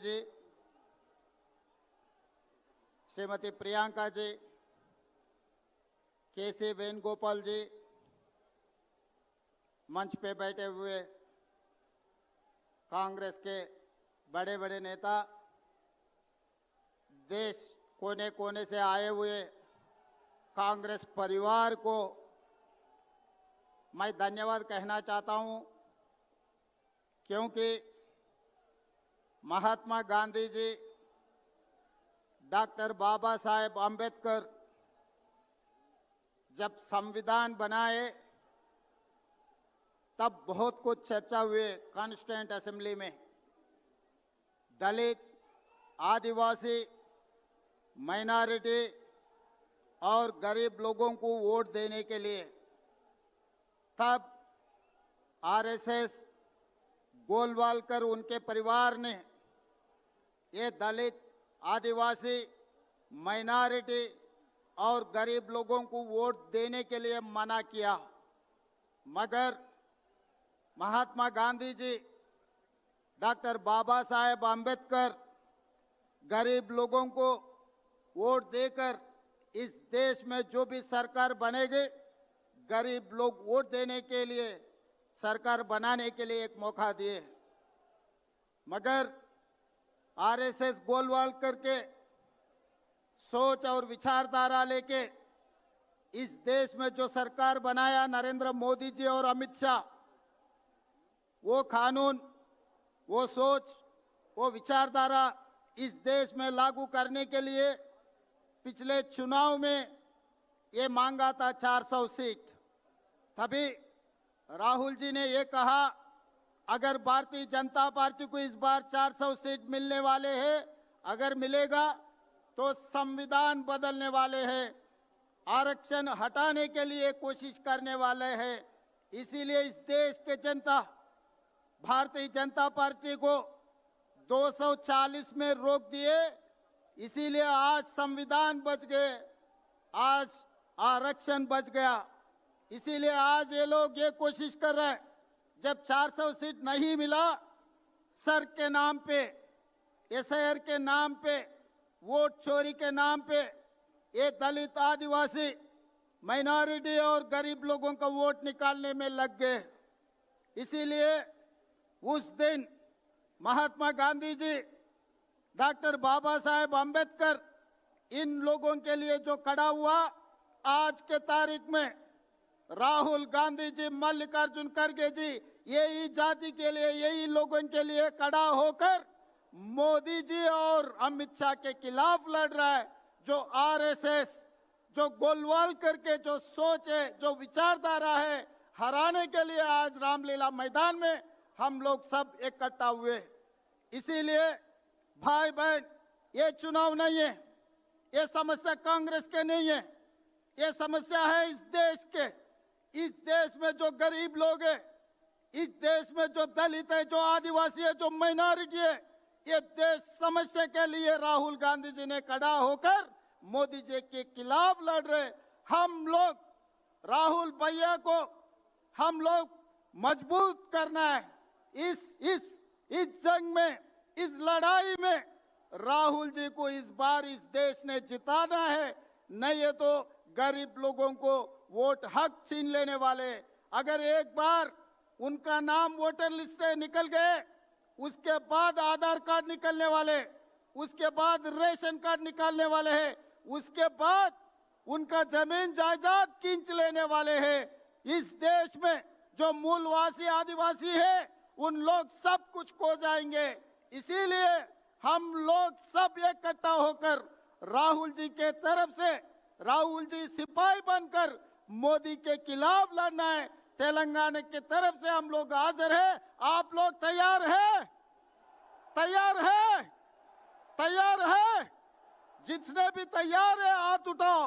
जी, श्रीमती प्रियंका जी, केसी वेणुगोपाल जी, मंच पे बैठे हुए कांग्रेस के बड़े बड़े नेता, देश कोने कोने से आए हुए कांग्रेस परिवार को मैं धन्यवाद कहना चाहता हूं, क्योंकि महात्मा गांधी जी, डॉक्टर बाबा साहेब आम्बेडकर जब संविधान बनाए तब बहुत कुछ चर्चा हुए कॉन्स्टिट्यूएंट असेंबली में। दलित, आदिवासी, माइनॉरिटी और गरीब लोगों को वोट देने के लिए तब आरएसएस, गोलवालकर उनके परिवार ने ये दलित, आदिवासी, माइनॉरिटी और गरीब लोगों को वोट देने के लिए मना किया। मगर महात्मा गांधी जी, डॉक्टर बाबा साहेब आम्बेडकर गरीब लोगों को वोट देकर इस देश में जो भी सरकार बनेगी, गरीब लोग वोट देने के लिए, सरकार बनाने के लिए एक मौका दिए। मगर आरएसएस गोलवालकर के सोच और विचारधारा लेके इस देश में जो सरकार बनाया नरेंद्र मोदी जी और अमित शाह, वो कानून, वो सोच, वो विचारधारा इस देश में लागू करने के लिए पिछले चुनाव में ये मांगा था 400 सीट। तभी राहुल जी ने ये कहा, अगर भारतीय जनता पार्टी को इस बार 400 सीट मिलने वाले हैं, अगर मिलेगा तो संविधान बदलने वाले हैं, आरक्षण हटाने के लिए कोशिश करने वाले हैं। इसीलिए इस देश के जनता भारतीय जनता पार्टी को 240 में रोक दिए। इसीलिए आज संविधान बच गए, आज आरक्षण बच गया। इसीलिए आज ये लोग ये कोशिश कर रहे हैं, जब 400 सीट नहीं मिला, सर के नाम पे, एसआईआर के नाम पे, वोट चोरी के नाम पे ये दलित, आदिवासी, माइनॉरिटी और गरीब लोगों का वोट निकालने में लग गए। इसीलिए उस दिन महात्मा गांधी जी, डॉक्टर बाबा साहेब आम्बेडकर इन लोगों के लिए जो खड़ा हुआ, आज के तारीख में राहुल गांधी जी, मल्लिकार्जुन खड़गे जी यही जाति के लिए, यही लोगों के लिए खड़ा होकर मोदी जी और अमित शाह के खिलाफ लड़ रहा है। जो आरएसएस, जो गोलवालकर के जो सोच है, जो विचारधारा है, हराने के लिए आज रामलीला मैदान में हम लोग सब इकट्ठा हुए। इसीलिए भाई बहन, ये चुनाव नहीं है, ये समस्या कांग्रेस के नहीं है, ये समस्या है इस देश के। इस देश में जो गरीब लोग हैं, इस देश में जो दलित है, जो आदिवासी है, जो माइनॉरिटी है, ये देश समस्या के लिए राहुल गांधी जी ने खड़ा होकर मोदी जी के खिलाफ लड़ रहे। हम लोग राहुल भैया को हम लोग मजबूत करना है। इस जंग में, इस लड़ाई में राहुल जी को इस बार इस देश ने जिताना है, नहीं है तो गरीब लोगों को वोट हक छीन लेने वाले। अगर एक बार उनका नाम वोटर लिस्ट से निकल गए, उसके बाद आधार कार्ड निकलने वाले, उसके बाद रेशन कार्ड निकालने वाले हैं, उसके बाद उनका जमीन जायदाद खींच लेने वाले हैं। इस देश में जो मूलवासी आदिवासी है, उन लोग सब कुछ खो जाएंगे। इसीलिए हम लोग सब इकट्ठा होकर राहुल जी के तरफ से, राहुल जी सिपाही बनकर मोदी के खिलाफ लड़ना है। तेलंगाना की तरफ से हम लोग हाजिर हैं। आप लोग तैयार हैं? तैयार है? तैयार है? जिसने भी तैयार है हाथ उठाओ।